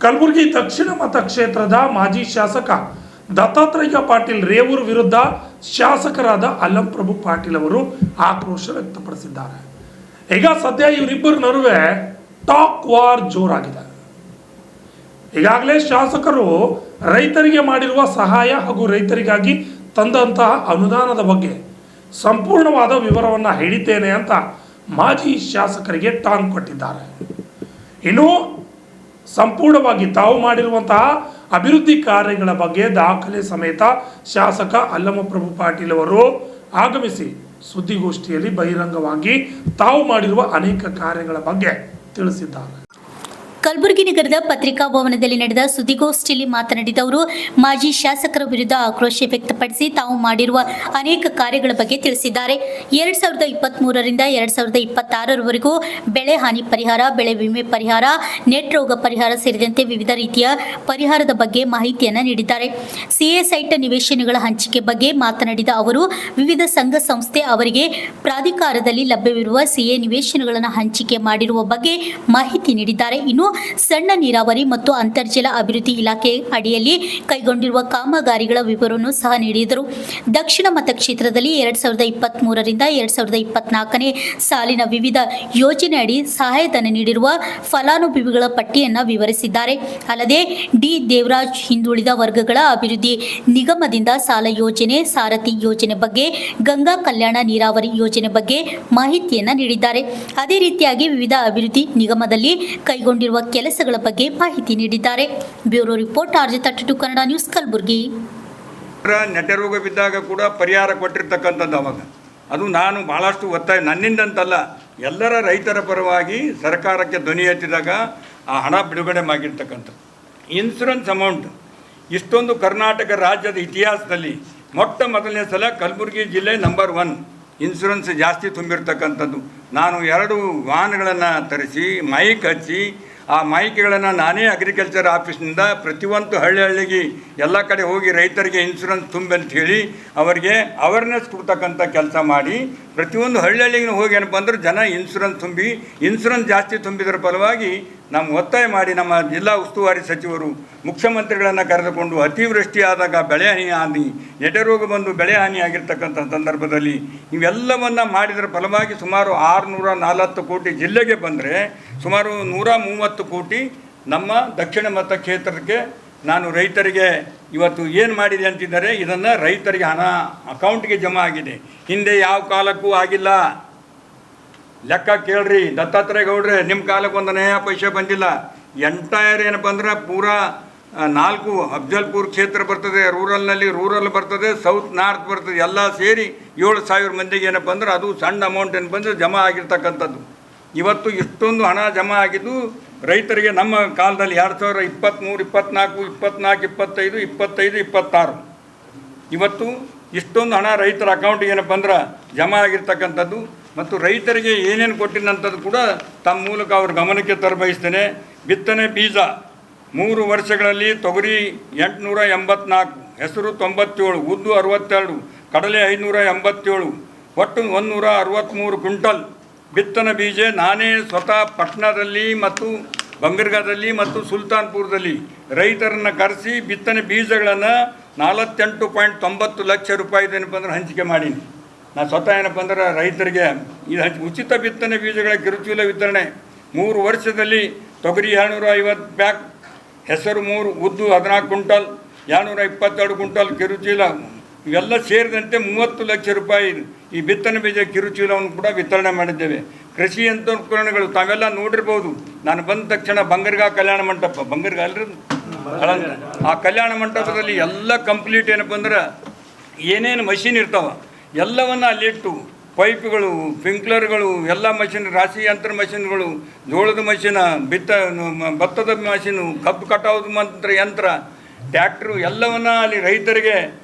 ಕಲಬುರಗಿ ದಕ್ಷಿಣ ಮತಕ್ಷೇತ್ರದ ಮಾಜಿ ಶಾಸಕ ದತ್ತಾತ್ರೇಯ ಪಾಟೀಲ್ ರೇವೂರ್ ವಿರುದ್ಧ ಶಾಸಕರಾದ ಅಲ್ಲಂ ಪ್ರಭು ಪಾಟೀಲ್ ಅವರು ಆಕ್ರೋಶ ವ್ಯಕ್ತಪಡಿಸಿದ್ದಾರೆ. ಈಗ ಸದ್ಯ ಇವರಿಬ್ಬರ ನಡುವೆ ಟಾಕ್ ವಾರ್ ಜೋರಾಗಿದೆ. ಈಗಾಗಲೇ ಶಾಸಕರು ರೈತರಿಗೆ ಮಾಡಿರುವ ಸಹಾಯ ಹಾಗೂ ರೈತರಿಗಾಗಿ ತಂದಂತಹ ಅನುದಾನದ ಬಗ್ಗೆ ಸಂಪೂರ್ಣವಾದ ವಿವರವನ್ನು ಹೇಳಿದ್ದೇನೆ ಅಂತ ಮಾಜಿ ಶಾಸಕರಿಗೆ ಟಾಂಗ್ ಕೊಟ್ಟಿದ್ದಾರೆ. ಇನ್ನು ಸಂಪೂರ್ಣವಾಗಿ ತಾವು ಮಾಡಿರುವಂತಹ ಅಭಿವೃದ್ಧಿ ಕಾರ್ಯಗಳ ಬಗ್ಗೆ ದಾಖಲೆ ಸಮೇತ ಶಾಸಕ ಅಲ್ಲಮಪ್ರಭು ಪಾಟೀಲ್ ಅವರು ಆಗಮಿಸಿ ಸುದ್ದಿಗೋಷ್ಠಿಯಲ್ಲಿ ಬಹಿರಂಗವಾಗಿ ತಾವು ಮಾಡಿರುವ ಅನೇಕ ಕಾರ್ಯಗಳ ಬಗ್ಗೆ ತಿಳಿಸಿದ್ದಾರೆ. ಕಲಬುರಗಿ ನಗರದ ಪತ್ರಿಕಾ ಭವನದಲ್ಲಿ ನಡೆದ ಸುದ್ದಿಗೋಷ್ಠಿಯಲ್ಲಿ ಮಾತನಾಡಿದ ಅವರು ಮಾಜಿ ಶಾಸಕರ ವಿರುದ್ಧ ಆಕ್ರೋಶ ವ್ಯಕ್ತಪಡಿಸಿ ತಾವು ಮಾಡಿರುವ ಅನೇಕ ಕಾರ್ಯಗಳ ಬಗ್ಗೆ ತಿಳಿಸಿದ್ದಾರೆ. 2023ರಿಂದ 2026ರವರೆಗೂ ಬೆಳೆ ಹಾನಿ ಪರಿಹಾರ, ಬೆಳೆ ವಿಮೆ ಪರಿಹಾರ, ನೆಟ್ ರೋಗ ಪರಿಹಾರ ಸೇರಿದಂತೆ ವಿವಿಧ ರೀತಿಯ ಪರಿಹಾರದ ಬಗ್ಗೆ ಮಾಹಿತಿಯನ್ನು ನೀಡಿದ್ದಾರೆ. ಸಿಎ ಸೈಟ್ ನಿವೇಶನಗಳ ಹಂಚಿಕೆ ಬಗ್ಗೆ ಮಾತನಾಡಿದ ಅವರು ವಿವಿಧ ಸಂಘ ಸಂಸ್ಥೆ ಅವರಿಗೆ ಪ್ರಾಧಿಕಾರದಲ್ಲಿ ಲಭ್ಯವಿರುವ ಸಿಎ ನಿವೇಶನಗಳನ್ನು ಹಂಚಿಕೆ ಮಾಡಿರುವ ಬಗ್ಗೆ ಮಾಹಿತಿ ನೀಡಿದ್ದಾರೆ. ಇನ್ನು ಸಣ್ಣ ನೀರಾವರಿ ಮತ್ತು ಅಂತರ್ಜಲ ಅಭಿವೃದ್ಧಿ ಇಲಾಖೆ ಅಡಿಯಲ್ಲಿ ಕೈಗೊಂಡಿರುವ ಕಾಮಗಾರಿಗಳ ವಿವರವನ್ನು ಸಹ ನೀಡಿದರು. ದಕ್ಷಿಣ ಮತಕ್ಷೇತ್ರದಲ್ಲಿ 2023ರಿಂದ 2024ನೇ ಸಾಲಿನ ವಿವಿಧ ಯೋಜನೆ ಅಡಿ ಸಹಾಯಧನ ನೀಡಿರುವ ಫಲಾನುಭವಿಗಳ ಪಟ್ಟಿಯನ್ನು ವಿವರಿಸಿದ್ದಾರೆ. ಅಲ್ಲದೆ ಡಿ ದೇವರಾಜ್ ಹಿಂದುಳಿದ ವರ್ಗಗಳ ಅಭಿವೃದ್ಧಿ ನಿಗಮದಿಂದ ಸಾಲ ಯೋಜನೆ, ಸಾರಥಿ ಯೋಜನೆ ಬಗ್ಗೆ, ಗಂಗಾ ಕಲ್ಯಾಣ ನೀರಾವರಿ ಯೋಜನೆ ಬಗ್ಗೆ ಮಾಹಿತಿಯನ್ನು ನೀಡಿದ್ದಾರೆ. ಅದೇ ರೀತಿಯಾಗಿ ವಿವಿಧ ಅಭಿವೃದ್ಧಿ ನಿಗಮದಲ್ಲಿ ಕೈಗೊಂಡಿರುವ ಕೆಲಸಗಳ ಬಗ್ಗೆ ಮಾಹಿತಿ ನೀಡಿದ್ದಾರೆ. Bureau report RJ32 Kannada news, Kalaburagi. ನೆಟ್ಟೆ ರೋಗ ಬಿದ್ದಾಗ ಕೂಡ ಪರಿಹಾರ ಕೊಟ್ಟಿರ್ತಕ್ಕಂಥದ್ದು ಅವಾಗ ಅದು ನಾನು ಭಾಳಷ್ಟು ಒತ್ತಾಯ ನನ್ನಿಂದಂತಲ್ಲ, ಎಲ್ಲರ ರೈತರ ಪರವಾಗಿ ಸರ್ಕಾರಕ್ಕೆ ಧ್ವನಿ ಎತ್ತಿದಾಗ ಆ ಹಣ ಬಿಡುಗಡೆ ಮಾಡಿರ್ತಕ್ಕಂಥದ್ದು. ಇನ್ಶೂರೆನ್ಸ್ ಅಮೌಂಟ್ ಇಷ್ಟೊಂದು ಕರ್ನಾಟಕ ರಾಜ್ಯದ ಇತಿಹಾಸದಲ್ಲಿ ಮೊಟ್ಟ ಮೊದಲನೇ ಸಲ ಕಲಬುರಗಿ ಜಿಲ್ಲೆ ನಂಬರ್ 1 ಇನ್ಶೂರೆನ್ಸ್ ಜಾಸ್ತಿ ತುಂಬಿರ್ತಕ್ಕಂಥದ್ದು. ನಾನು 2 ವಾಹನಗಳನ್ನು ತರಿಸಿ ಮೈಕ್ ಹಚ್ಚಿ ಆ ಮೈಕ್ಗಳನ್ನು ನಾನೇ ಅಗ್ರಿಕಲ್ಚರ್ ಆಫೀಸ್ನಿಂದ ಪ್ರತಿಯೊಂದು ಹಳ್ಳಿಗೆ ಎಲ್ಲ ಕಡೆ ಹೋಗಿ ರೈತರಿಗೆ ಇನ್ಶೂರೆನ್ಸ್ ತುಂಬಿ ಅಂತ ಹೇಳಿ ಅವರಿಗೆ ಅವೇರ್ನೆಸ್ ಕೊಡ್ತಕ್ಕಂಥ ಕೆಲಸ ಮಾಡಿ ಪ್ರತಿಯೊಂದು ಹಳ್ಳಿಗೆ ಹೋಗಿ ಏನಪ್ಪ ಅಂದ್ರೆ ಜನ ಇನ್ಶೂರೆನ್ಸ್ ಜಾಸ್ತಿ ತುಂಬಿದ್ರ ಫಲವಾಗಿ ನಮ್ಮ ಒತ್ತಾಯ ಮಾಡಿ ನಮ್ಮ ಜಿಲ್ಲಾ ಉಸ್ತುವಾರಿ ಸಚಿವರು ಮುಖ್ಯಮಂತ್ರಿಗಳನ್ನು ಕರೆದುಕೊಂಡು ಅತಿವೃಷ್ಟಿ ಆದಾಗ ಬೆಳೆ ಹಾನಿ, ನೆಟೆ ರೋಗ ಬಂದು ಬೆಳೆ ಹಾನಿ ಆಗಿರ್ತಕ್ಕಂಥ ಸಂದರ್ಭದಲ್ಲಿ ಇವೆಲ್ಲವನ್ನು ಮಾಡಿದ್ರ ಫಲವಾಗಿ ಸುಮಾರು 640 ಕೋಟಿ ಜಿಲ್ಲೆಗೆ ಬಂದರೆ ಸುಮಾರು 130 ಕೋಟಿ ನಮ್ಮ ದಕ್ಷಿಣ ಮತಕ್ಷೇತ್ರಕ್ಕೆ ನಾನು ರೈತರಿಗೆ ಇವತ್ತು ಏನು ಮಾಡಿದೆ ಅಂತಿದ್ದಾರೆ. ಇದನ್ನು ರೈತರಿಗೆ ಹಣ ಅಕೌಂಟ್ಗೆ ಜಮಾ ಆಗಿದೆ. ಹಿಂದೆ ಯಾವ ಕಾಲಕ್ಕೂ ಆಗಿಲ್ಲ. ಲೆಕ್ಕ ಕೇಳ್ರಿ ದತ್ತಾತ್ರೇಯ ಗೌಡ್ರೆ, ನಿಮ್ಮ ಕಾಲಕ್ಕೆ ಒಂದು ನಯಾ ಪೈಸೆ ಬಂದಿಲ್ಲ. ಎಂಟೈರ್ ಏನಪ್ಪ ಅಂದ್ರೆ ಪೂರಾ 4 ಅಫ್ಜಲ್ಪುರ್ ಕ್ಷೇತ್ರ ಬರ್ತದೆ, ರೂರಲ್ ಬರ್ತದೆ, ಸೌತ್ ನಾರ್ತ್ ಬರ್ತದೆ, ಎಲ್ಲ ಸೇರಿ 7,000 ಮಂದಿಗೆ ಏನಪ್ಪ ಅಂದ್ರೆ ಅದು ಸಣ್ಣ ಅಮೌಂಟ್ ಏನಪ್ಪ ಅಂದ್ರೆ ಜಮಾ ಆಗಿರ್ತಕ್ಕಂಥದ್ದು. ಇವತ್ತು ಇಷ್ಟೊಂದು ಹಣ ಜಮಾ ಆಗಿದ್ದು ರೈತರಿಗೆ ನಮ್ಮ ಕಾಲದಲ್ಲಿ 2023, 24, 25, 26 ಇವತ್ತು ಇಷ್ಟೊಂದು ಹಣ ರೈತರ ಅಕೌಂಟಿಗೆ ಏನಪ್ಪ ಅಂದ್ರೆ ಜಮಾ ಆಗಿರ್ತಕ್ಕಂಥದ್ದು. ಮತ್ತು ರೈತರಿಗೆ ಏನೇನು ಕೊಟ್ಟಿನಂಥದ್ದು ಕೂಡ ತಮ್ಮ ಮೂಲಕ ಅವ್ರ ಗಮನಕ್ಕೆ ತರಬಯಸ್ತೇನೆ. ಬಿತ್ತನೆ ಬೀಜ 3 ವರ್ಷಗಳಲ್ಲಿ ತೊಗರಿ 884, ಹೆಸರು 97, ಉದ್ದು 62, ಕಡಲೆ 587, ಒಟ್ಟು 163 ಕ್ವಿಂಟಲ್ ಬಿತ್ತನೆ ಬೀಜ ನಾನೇ ಸ್ವತಃ ಪಟ್ನಾದಲ್ಲಿ ಮತ್ತು ಬಂಗರ್ಗಾದಲ್ಲಿ ಮತ್ತು ಸುಲ್ತಾನ್ಪುರದಲ್ಲಿ ರೈತರನ್ನು ಕರೆಸಿ ಬಿತ್ತನೆ ಬೀಜಗಳನ್ನು 48.90 ಲಕ್ಷ ರೂಪಾಯಿದು ಏನಪ್ಪ ಅಂದ್ರೆ ಹಂಚಿಕೆ ಮಾಡೀನಿ. ನಾನು ಸ್ವತಃ ಏನಪ್ಪ ಅಂದ್ರೆ ರೈತರಿಗೆ ಇದು ಉಚಿತ ಬಿತ್ತನೆ ಬೀಜಗಳ ಕಿರುಚೀಲ ವಿತರಣೆ 3 ವರ್ಷದಲ್ಲಿ ತೊಗರಿ 250 ಪ್ಯಾಕ್, ಹೆಸರು 3, ಉದ್ದು 14 ಕ್ವಿಂಟಲ್, 222 ಕ್ವಿಂಟಲ್ ಕಿರುಚೀಲ ಇವೆಲ್ಲ ಸೇರಿದಂತೆ 30 ಲಕ್ಷ ರೂಪಾಯಿ ಈ ಬಿತ್ತನೆ ಬೀಜ ಕಿರುಚೀಲವನ್ನು ಕೂಡ ವಿತರಣೆ ಮಾಡಿದ್ದೇವೆ. ಕೃಷಿ ಯಂತ್ರೋಪಕರಣಗಳು ತಾವೆಲ್ಲ ನೋಡಿರ್ಬೋದು. ನಾನು ಬಂದ ತಕ್ಷಣ ಬಂಗರ್ಗಾ ಕಲ್ಯಾಣ ಮಂಟಪ, ಬಂಗರ್ಗಾ ಅಲ್ರಿ ಆ ಕಲ್ಯಾಣ ಮಂಟಪದಲ್ಲಿ ಎಲ್ಲ ಕಂಪ್ಲೀಟ್ ಏನಪ್ಪ ಅಂದ್ರೆ ಏನೇನು ಮಷಿನ್ ಇರ್ತಾವ ಎಲ್ಲವನ್ನು ಅಲ್ಲಿಟ್ಟು ಪೈಪ್ಗಳು, ಸ್ಪ್ರಿಂಕ್ಲರ್ಗಳು, ಎಲ್ಲ ಮಷಿನ್, ರಾಶಿ ಯಂತ್ರ ಮಷಿನ್ಗಳು, ಜೋಳದ ಮಷಿನ, ಭತ್ತದ ಮಷಿನು, ಕಬ್ಬು ಕಟಾವುದು ಯಂತ್ರ, ಟ್ಯಾಕ್ಟ್ರು ಎಲ್ಲವನ್ನು ಅಲ್ಲಿ ರೈತರಿಗೆ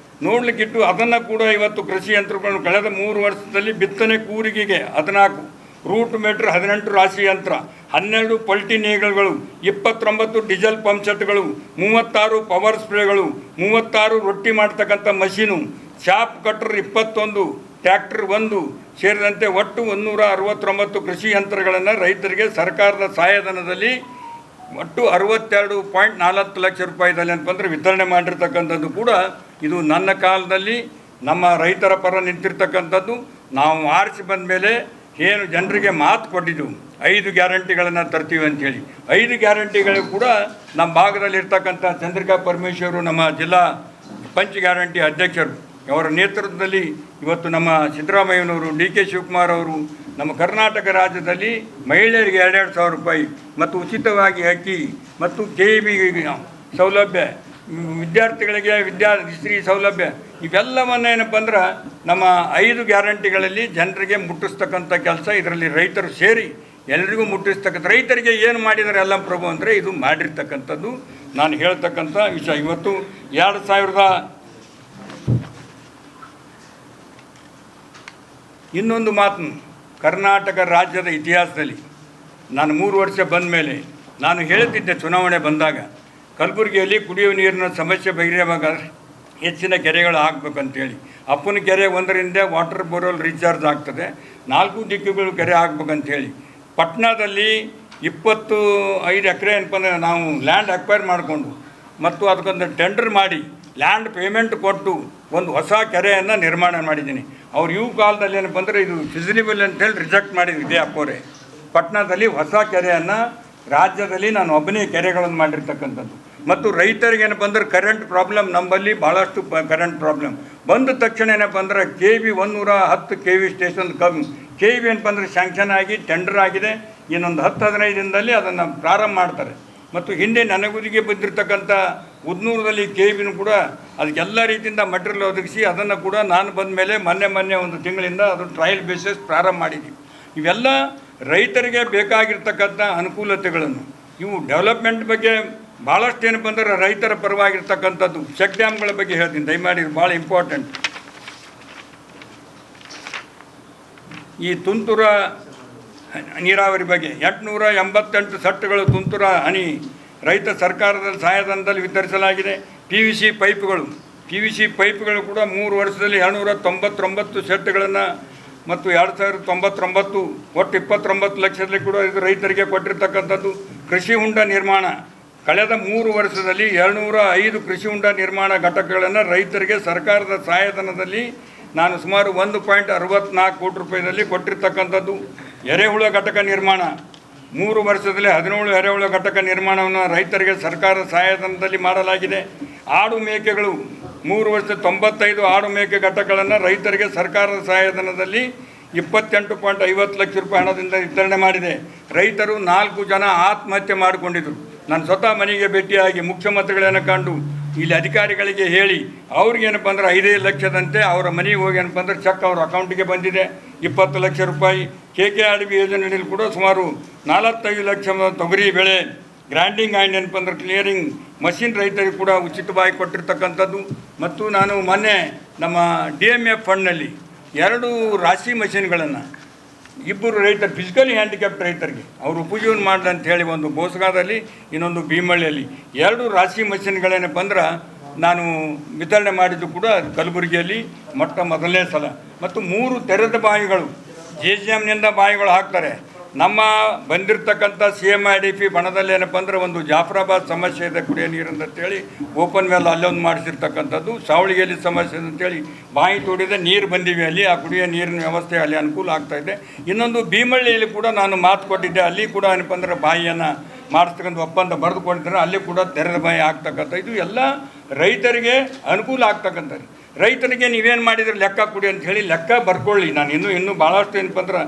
ನೋಡಲಿಕ್ಕಿಟ್ಟು ಅದನ್ನು ಕೂಡ ಇವತ್ತು ಕೃಷಿ ಯಂತ್ರಗಳನ್ನು ಕಳೆದ 3 ವರ್ಷದಲ್ಲಿ ಬಿತ್ತನೆ ಕೂರಿಗೆಗೆ 14, ರೂಟ್ ಮೀಟ್ರ್ 18 ರಾಶಿ ಯಂತ್ರ, 12 ಪಲ್ಟಿ ನೇಗಿಲುಗಳು, 29 ಡೀಸೆಲ್ ಪಂಪ್ ಸೆಟ್ಗಳು, 36 ಪವರ್ ಸ್ಪ್ರೇಗಳು, 36 ರೊಟ್ಟಿ ಮಾಡ್ತಕ್ಕಂಥ ಮಷೀನು, ಶಾಪ್ ಕಟ್ರ್ 21, ಟ್ಯಾಕ್ಟರ್ 1 ಸೇರಿದಂತೆ ಒಟ್ಟು 169 ಕೃಷಿ ಯಂತ್ರಗಳನ್ನು ರೈತರಿಗೆ ಸರ್ಕಾರದ ಸಹಾಯಧನದಲ್ಲಿ ಒಟ್ಟು 62.4 ಲಕ್ಷ ರೂಪಾಯಿದಲ್ಲಿ ಅಂತಂದರೆ ವಿತರಣೆ ಮಾಡಿರ್ತಕ್ಕಂಥದ್ದು ಕೂಡ ಇದು ನನ್ನ ಕಾಲದಲ್ಲಿ ನಮ್ಮ ರೈತರ ಪರ ನಿಂತಿರ್ತಕ್ಕಂಥದ್ದು. ನಾವು ಆರಿಸಿ ಬಂದ ಮೇಲೆ ಏನು ಜನರಿಗೆ ಮಾತು ಕೊಟ್ಟಿದ್ದೆವು 5 ಗ್ಯಾರಂಟಿಗಳನ್ನು ತರ್ತೀವಿ ಅಂಥೇಳಿ. 5 ಗ್ಯಾರಂಟಿಗಳು ಕೂಡ ನಮ್ಮ ಭಾಗದಲ್ಲಿರ್ತಕ್ಕಂಥ ಚಂದ್ರಿಕಾ ಪರಮೇಶ್ವರು ನಮ್ಮ ಜಿಲ್ಲಾ ಪಂಚ್ ಗ್ಯಾರಂಟಿ ಅಧ್ಯಕ್ಷರು ಅವರ ನೇತೃತ್ವದಲ್ಲಿ ಇವತ್ತು ನಮ್ಮ ಸಿದ್ದರಾಮಯ್ಯನವರು, DK ಶಿವಕುಮಾರ್ ಅವರು ನಮ್ಮ ಕರ್ನಾಟಕ ರಾಜ್ಯದಲ್ಲಿ ಮಹಿಳೆಯರಿಗೆ 2,000 ರೂಪಾಯಿ ಮತ್ತು ಉಚಿತವಾಗಿ ಅಕ್ಕಿ ಮತ್ತು KEB ಸೌಲಭ್ಯ, ವಿದ್ಯಾರ್ಥಿಗಳಿಗೆ ವಿದ್ಯಾಶ್ರೀ ಸೌಲಭ್ಯ ಇವೆಲ್ಲವನ್ನು ಏನಪ್ಪ ಅಂದ್ರೆ ನಮ್ಮ 5 ಗ್ಯಾರಂಟಿಗಳಲ್ಲಿ ಜನರಿಗೆ ಮುಟ್ಟಿಸ್ತಕ್ಕಂಥ ಕೆಲಸ ಇದರಲ್ಲಿ ರೈತರು ಸೇರಿ ಎಲ್ರಿಗೂ ಮುಟ್ಟಿಸ್ತಕ್ಕಂಥ. ರೈತರಿಗೆ ಏನು ಮಾಡಿದ್ದಾರೆ ಅಲ್ಲಂ ಪ್ರಭು ಅಂದರೆ ಇದು ಮಾಡಿರ್ತಕ್ಕಂಥದ್ದು ನಾನು ಹೇಳ್ತಕ್ಕಂಥ ವಿಷಯ. ಇವತ್ತು 2000 ಇನ್ನೊಂದು ಮಾತು, ಕರ್ನಾಟಕ ರಾಜ್ಯದ ಇತಿಹಾಸದಲ್ಲಿ ನಾನು 3 ವರ್ಷ ಬಂದ ಮೇಲೆ ನಾನು ಹೇಳ್ತಿದ್ದೆ, ಚುನಾವಣೆ ಬಂದಾಗ ಕಲಬುರಗಿಯಲ್ಲಿ ಕುಡಿಯುವ ನೀರಿನ ಸಮಸ್ಯೆ ಬಗೆಹರಿಯಬೇಕಾದ್ರೆ ಹೆಚ್ಚಿನ ಕೆರೆಗಳು ಆಗಬೇಕಂತೇಳಿ. ಅಪ್ಪನ ಕೆರೆ 1ರಿಂದ ವಾಟರ್ ಬೋರ್ವೆಲ್ ರೀಚಾರ್ಜ್ ಆಗ್ತದೆ, 4 ದಿಕ್ಕುಗಳು ಕೆರೆ ಆಗ್ಬೇಕಂತೇಳಿ. ಪಟ್ನಾದಲ್ಲಿ 25 ಎಕರೆ ಏನಪ್ಪಂದರೆ ನಾವು ಲ್ಯಾಂಡ್ ಅಕ್ವೈರ್ ಮಾಡಿಕೊಂಡು ಮತ್ತು ಅದಕ್ಕೊಂದು ಟೆಂಡರ್ ಮಾಡಿ ಲ್ಯಾಂಡ್ ಪೇಮೆಂಟ್ ಕೊಟ್ಟು ಒಂದು ಹೊಸ ಕೆರೆಯನ್ನು ನಿರ್ಮಾಣ ಮಾಡಿದ್ದೀನಿ. ಅವ್ರು ಇವು ಕಾಲದಲ್ಲಿ ಏನಪ್ಪ ಅಂದರೆ ಇದು ಫಿಸಿಬಲ್ ಅಂತೇಳಿ ರಿಜೆಕ್ಟ್ ಮಾಡಿದ್ವಿ. ಇದೇ ಅಪ್ಪೋರೆ ಪಟ್ನಾದಲ್ಲಿ ಹೊಸ ಕೆರೆಯನ್ನು ರಾಜ್ಯದಲ್ಲಿ ನಾನು ಒಬ್ಬನೇ ಕೆರೆಗಳನ್ನು ಮಾಡಿರ್ತಕ್ಕಂಥದ್ದು. ಮತ್ತು ರೈತರಿಗೆ ಏನಪ್ಪ ಅಂದ್ರೆ ಕರೆಂಟ್ ಪ್ರಾಬ್ಲಮ್ ನಮ್ಮಲ್ಲಿ ಭಾಳಷ್ಟು ಕರೆಂಟ್ ಪ್ರಾಬ್ಲಮ್ ಬಂದ ತಕ್ಷಣ ಏನಪ್ಪ ಅಂದ್ರೆ KV 110 KV ಸ್ಟೇಷನ್ KV ಏನಪ್ಪ ಅಂದರೆ ಸ್ಯಾಂಕ್ಷನ್ ಆಗಿ ಟೆಂಡರ್ ಆಗಿದೆ. ಇನ್ನೊಂದು 10-15 ದಿನದಲ್ಲಿ ಅದನ್ನು ಪ್ರಾರಂಭ ಮಾಡ್ತಾರೆ. ಮತ್ತು ಹಿಂದೆ ನನಗುದಿಗೆ ಬಂದಿರತಕ್ಕಂಥ ಉದ್ನೂರದಲ್ಲಿ KVನೂ ಕೂಡ ಅದಕ್ಕೆಲ್ಲ ರೀತಿಯಿಂದ ಮಟೀರಿಯಲ್ ಒದಗಿಸಿ ಅದನ್ನು ಕೂಡ ನಾನು ಬಂದ ಮೇಲೆ ಮೊನ್ನೆ ಒಂದು ತಿಂಗಳಿಂದ ಅದು ಟ್ರಯಲ್ ಬೇಸಿಸ್ ಪ್ರಾರಂಭ ಮಾಡಿದ್ದೀವಿ. ಇವೆಲ್ಲ ರೈತರಿಗೆ ಬೇಕಾಗಿರ್ತಕ್ಕಂಥ ಅನುಕೂಲತೆಗಳನ್ನು, ಇವು ಡೆವಲಪ್ಮೆಂಟ್ ಬಗ್ಗೆ ಭಾಳಷ್ಟು ಏನಪ್ಪ ಅಂದ್ರೆ ರೈತರ ಪರವಾಗಿರ್ತಕ್ಕಂಥದ್ದು. ಚೆಕ್ ಡ್ಯಾಮ್ಗಳ ಬಗ್ಗೆ ಹೇಳ್ತೀನಿ ದಯಮಾಡಿ, ಇದು ಭಾಳ ಇಂಪಾರ್ಟೆಂಟ್. ಈ ತುಂತುರ ನೀರಾವರಿ ಬಗ್ಗೆ 888 ಸೆಟ್ಗಳು ತುಂತುರ ಹನಿ ರೈತ ಸರ್ಕಾರದ ಸಹಾಯಧನದಲ್ಲಿ ವಿತರಿಸಲಾಗಿದೆ. PVC ಪೈಪ್ಗಳು ಕೂಡ 3 ವರ್ಷದಲ್ಲಿ 299 ಸೆಟ್ಗಳನ್ನು ಮತ್ತು 2099 ಒಟ್ಟು 29 ಲಕ್ಷದಲ್ಲಿ ಕೂಡ ಇದು ರೈತರಿಗೆ ಕೊಟ್ಟಿರ್ತಕ್ಕಂಥದ್ದು. ಕೃಷಿ ಹೊಂಡ ನಿರ್ಮಾಣ ಕಳೆದ 3 ವರ್ಷದಲ್ಲಿ 205 ಕೃಷಿ ಹೊಂಡ ನಿರ್ಮಾಣ ಘಟಕಗಳನ್ನು ರೈತರಿಗೆ ಸರ್ಕಾರದ ಸಹಾಯಧನದಲ್ಲಿ ನಾನು ಸುಮಾರು 1.64 ಕೋಟಿ ರೂಪಾಯಿದಲ್ಲಿ ಕೊಟ್ಟಿರ್ತಕ್ಕಂಥದ್ದು. ಎರೆಹುಳ ಘಟಕ ನಿರ್ಮಾಣ 3 ವರ್ಷದಲ್ಲಿ 17 ಎರೆಹುಳ ಘಟಕ ನಿರ್ಮಾಣವನ್ನು ರೈತರಿಗೆ ಸರ್ಕಾರದ ಸಹಾಯಧನದಲ್ಲಿ ಮಾಡಲಾಗಿದೆ. ಆಡು ಮೇಕೆಗಳು 3 ವರ್ಷ 95 ಆಡು ಮೇಕೆ ಘಟಕಗಳನ್ನು ರೈತರಿಗೆ ಸರ್ಕಾರದ ಸಹಾಯಧನದಲ್ಲಿ 28.50 ಲಕ್ಷ ರೂಪಾಯಿ ಹಣದಿಂದ ವಿತರಣೆ ಮಾಡಿದೆ. ರೈತರು 4 ಜನ ಆತ್ಮಹತ್ಯೆ ಮಾಡಿಕೊಂಡಿದ್ದರು. ನಾನು ಸ್ವತಃ ಮನೆಗೆ ಭೇಟಿಯಾಗಿ ಮುಖ್ಯಮಂತ್ರಿಗಳನ್ನ ಕಂಡು ಇಲ್ಲಿ ಅಧಿಕಾರಿಗಳಿಗೆ ಹೇಳಿ ಅವ್ರಿಗೇನಪ್ಪ ಅಂದ್ರೆ 5 ಲಕ್ಷದಂತೆ ಅವರ ಮನೆಗೆ ಹೋಗಿ ಏನಪ್ಪ ಅಂದ್ರೆ ಚೆಕ್ ಅವ್ರ ಅಕೌಂಟಿಗೆ ಬಂದಿದೆ 20 ಲಕ್ಷ ರೂಪಾಯಿ. KKRB ಯೋಜನೆಯಲ್ಲಿ ಕೂಡ ಸುಮಾರು 45 ಲಕ್ಷ ತೊಗರಿ ಬೆಳೆ ಗ್ರ್ಯಾಂಡಿಂಗ್ ಆ್ಯಂಡ್ ಏನಪ್ಪ ಅಂದ್ರೆ ಕ್ಲಿಯರಿಂಗ್ ಮಷಿನ್ ರೈತರಿಗೆ ಕೂಡ ಉಚಿತವಾಗಿ ಕೊಟ್ಟಿರ್ತಕ್ಕಂಥದ್ದು. ಮತ್ತು ನಾನು ಮೊನ್ನೆ ನಮ್ಮ DMF ಫಂಡ್ನಲ್ಲಿ 2 ರಾಶಿ ಮಷಿನ್ಗಳನ್ನು 2 ರೈತರು ಫಿಸಿಕಲಿ ಹ್ಯಾಂಡಿಕ್ಯಾಪ್ಟ್ ರೈತರಿಗೆ ಅವರು ಉಪಜೀವನ ಮಾಡಲಿ ಅಂತ ಹೇಳಿ, ಒಂದು ಬೋಸಗಾದಲ್ಲಿ ಇನ್ನೊಂದು ಭೀಮಳ್ಳಿಯಲ್ಲಿ 2 ರಾಶಿ ಮಷಿನ್ಗಳೇನಪ್ಪ ಅಂದ್ರೆ ನಾನು ವಿತರಣೆ ಮಾಡಿದ್ದು ಕೂಡ ಕಲಬುರಗಿಯಲ್ಲಿ ಮೊದಲನೇ ಸಲ. ಮತ್ತು 3 ತೆರೆದ ಬಾವಿಗಳು JGMನಿಂದ ಬಾವಿಗಳು ಹಾಕ್ತಾರೆ. ನಮ್ಮ ಬಂದಿರತಕ್ಕಂಥ CMIDP ಬಣದಲ್ಲಿ ಏನಪ್ಪ ಅಂದ್ರೆ ಒಂದು ಜಾಫರಾಬಾದ್ ಸಮಸ್ಯೆ ಇದೆ ಕುಡಿಯೋ ನೀರಿಂದ ಅಂತೇಳಿ ಓಪನ್ ವೆಲ್ ಅಲ್ಲೊಂದು ಮಾಡಿಸಿರ್ತಕ್ಕಂಥದ್ದು. ಸಾವಳಿಗೆಯಲ್ಲಿ ಸಮಸ್ಯೆ ಅಂತೇಳಿ ಬಾವಿ ತೋಡಿದೆ ನೀರು ಬಂದಿವೆ ಅಲ್ಲಿ, ಆ ಕುಡಿಯೋ ನೀರಿನ ವ್ಯವಸ್ಥೆ ಅಲ್ಲಿ ಅನುಕೂಲ ಆಗ್ತಾಯಿದೆ. ಇನ್ನೊಂದು ಭೀಮಳ್ಳಿಯಲ್ಲಿ ಕೂಡ ನಾನು ಮಾತು ಕೊಟ್ಟಿದ್ದೆ, ಅಲ್ಲಿ ಕೂಡ ಏನಪ್ಪ ಅಂದ್ರೆ ಬಾಯಿಯನ್ನು ಮಾಡಿಸ್ತಕ್ಕಂಥ ಒಪ್ಪಂದ ಬರೆದು ಕೊಟ್ಟಿದ್ದಾರೆ, ಅಲ್ಲಿ ಕೂಡ ತೆರೆದ ಬಾಯಿ ಆಗ್ತಕ್ಕಂಥ. ಇದು ಎಲ್ಲ ರೈತರಿಗೆ ಅನುಕೂಲ ಆಗ್ತಕ್ಕಂಥದ್ದು. ರೈತರಿಗೆ ನೀವೇನು ಮಾಡಿದ್ರೆ ಲೆಕ್ಕ ಕೊಡಿ ಅಂತ ಹೇಳಿ ಲೆಕ್ಕ ಬರ್ಕೊಳ್ಳಿ. ನಾನು ಇನ್ನೂ ಭಾಳಷ್ಟು ಏನಪ್ಪ ಅಂದ್ರೆ